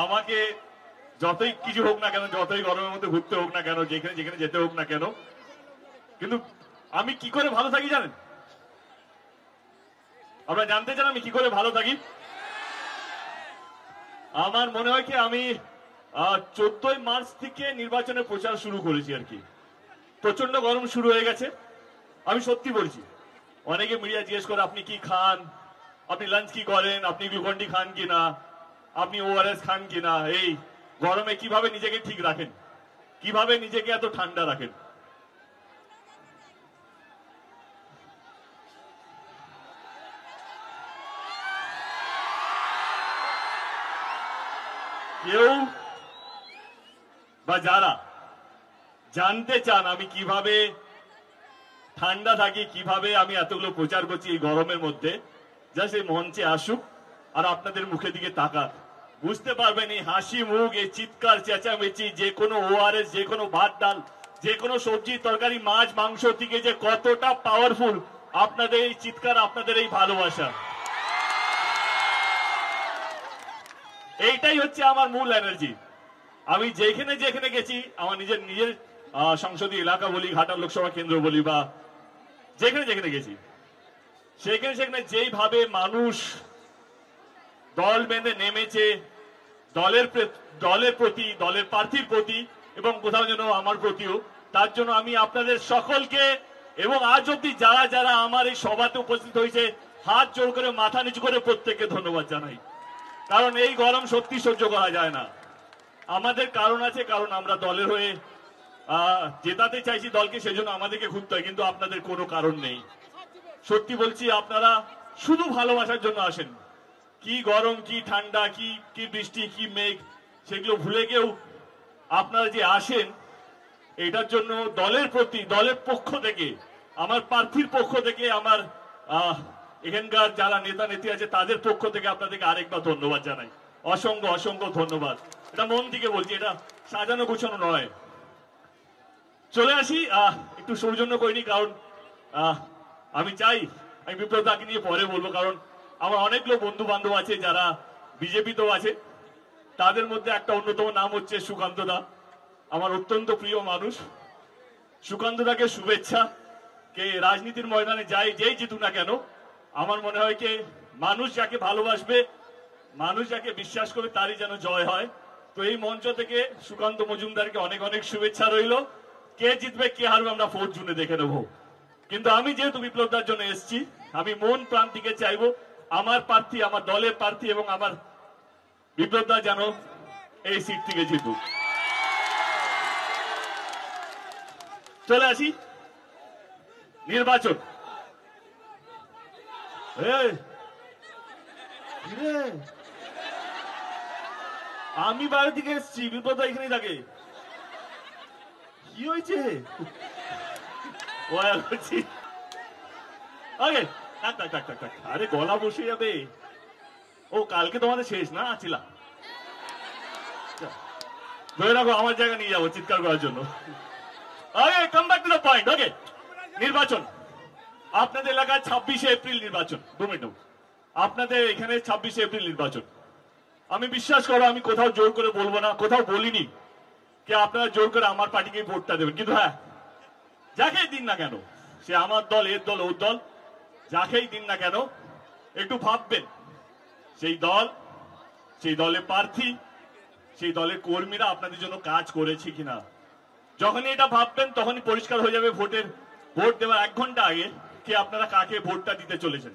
আমাকে যতই কিছু হোক না কেন, যতই গরমের মধ্যে ঘুরতে হোক না কেন, যেখানে যেখানে যেতে হোক না কেন, কিন্তু আমি কি করে ভালো থাকি জানেন? আপনারা জানতে চান আমি কি করে ভালো থাকি? আমার মনে হয় কি আমি 14ই মার্চ থেকে নির্বাচনের প্রচার শুরু করেছি আর কি। প্রচন্ড গরম শুরু হয়ে গেছে, আমি সত্যি বলছি। অনেকে মিডিয়া জিজ্ঞেস করে আপনি কি খান, আপনি লাঞ্চ কি করেন, আপনি গ্লুকন-ডি খান কিনা, আপনি ওআরএস খান কিনা, এই গরমে কিভাবে নিজেকে ঠিক রাখেন, কিভাবে নিজেকে এত ঠান্ডা রাখেন। কেউ বা যারা জানতে চান আমি কিভাবে ঠান্ডা থাকি, কিভাবে আমি এতগুলো প্রচার করছি এই গরমের মধ্যে, জাস্ট এই মঞ্চে আসুক আর আপনাদের মুখের দিকে তাকাক, বুঝতে পারবেন এই হাসি মুখ, এই চিৎকার চেঁচামেচি, যে কোনো ওআরএস, যে কোনো ভাত ডাল, যে কোনো সবজি তরকারি, মাছ মাংস থেকে যে কতটা পাওয়ারফুল আপনাদের এই চিৎকার, আপনাদের এই ভালোবাসা। এইটাই হচ্ছে আমার মূল এনার্জি। আমি যেখানে যেখানে গেছি, আমার নিজের সংসদীয় এলাকা বলি, ঘাটাল লোকসভা কেন্দ্র বলি, বা যেখানে যেখানে গেছি, সেখানে সেখানে যেইভাবে মানুষ দল বেঁধে নেমেছে দলের প্রতি, দলের প্রার্থীর প্রতি, এবং কোথাও যেন আমার প্রতিও, তার জন্য আমি আপনাদের সকলকে এবং আজ অব্দি যারা যারা আমার এই সভাতে উপস্থিত হয়েছে হাত জোর করে মাথা নিচু করে প্রত্যেককে ধন্যবাদ জানাই। কারণ এই গরম সত্যি সহ্য করা যায় না। আমাদের কারণ আছে, কারণ আমরা দলের হয়ে জেতাতে চাইছি দলকে, সেজন্য আমাদেরকে ঘুরতে হয়, কিন্তু আপনাদের কোনো কারণ নেই। সত্যি বলছি, আপনারা শুধু ভালোবাসার জন্য আসেন। কি গরম, কি ঠান্ডা, কি বৃষ্টি, কি মেঘ, সেগুলো ভুলে গিয়েও আপনারা যে আসেন, এটার জন্য দলের প্রতি, দলের পক্ষ থেকে, আমার প্রার্থীর পক্ষ থেকে, আমার এখানকার যারা নেতা নেত্রী আছে তাদের পক্ষ থেকে আপনাদেরকে আরেকবার ধন্যবাদ জানাই। অসংখ্য অসংখ্য ধন্যবাদ। এটা মন থেকে বলছি, এটা সাজানো গুছানো নয়। চলে আসি, একটু সৌজন্য করিনি, কারণ আমি চাই, আমি বিপ্লব দাকে নিয়ে পরে বলবো, কারণ আমার অনেকগুলো বন্ধু বান্ধব আছে যারা বিজেপিতেও আছে। তাদের মধ্যে একটা অন্যতম নাম হচ্ছে সুকান্ত দা, আমার অত্যন্ত প্রিয় মানুষ। সুকান্ত দাকে শুভেচ্ছা। কে রাজনীতির ময়দানে যাই, যেই জিতুক না কেন, আমার মনে হয় কি মানুষ যাকে ভালোবাসবে, মানুষ যাকে বিশ্বাস করবে, তারই যেন জয় হয়। তো এই মঞ্চ থেকে সুকান্ত মজুমদারকে অনেক অনেক শুভেচ্ছা রইল। কে জিতবে কে হারবে আমরা 4 জুনে দেখে নেব। কিন্তু আমি যেহেতু বিপ্লবদার জন্য এসেছি, আমি মন প্রাণ থেকে চাইবো আমার প্রার্থী, আমার দলের প্রার্থী এবং আমার বিপ্লবদা যেন এই সিট থেকে জিতুক। চলে আসি নির্বাচন। আমি বাইরে থেকে এসেছি, বিপ্লবদা এখানেই থাকে। কি হয়েছে? আরে গলা বসে যাবে। ও কালকে তোমাদের শেষ না ছিল, ধরে রাখো, আমার জায়গা নিয়ে যাবো চিৎকার করার জন্য। Come back to the point. Okay, নির্বাচন আপনাদের এলাকায় 26শে এপ্রিল নির্বাচন। 2 মিনিট, আপনাদের এখানে 26শে এপ্রিল নির্বাচন। আমি বিশ্বাস করো, আমি কোথাও জোর করে বলবো না, কোথাও বলিনি যে আপনারা জোর করে আমার পার্টিকে ভোটটা দেবেন। কিন্তু হ্যাঁ, যাকেই দিন না কেন, সে আমার দল, এর দল, ওর দল, যাকেই দিন না কেন, একটু ভাববেন সেই দল, সেই দলের প্রার্থী, সেই দলের কর্মীরা আপনাদের জন্য কাজ করেছে কিনা। যখনই এটা ভাববেন তখনই পরিষ্কার হয়ে যাবে ভোট দেওয়ার 1 ঘন্টা আগে কি আপনারা কাকে ভোটটা দিতে চলেছেন।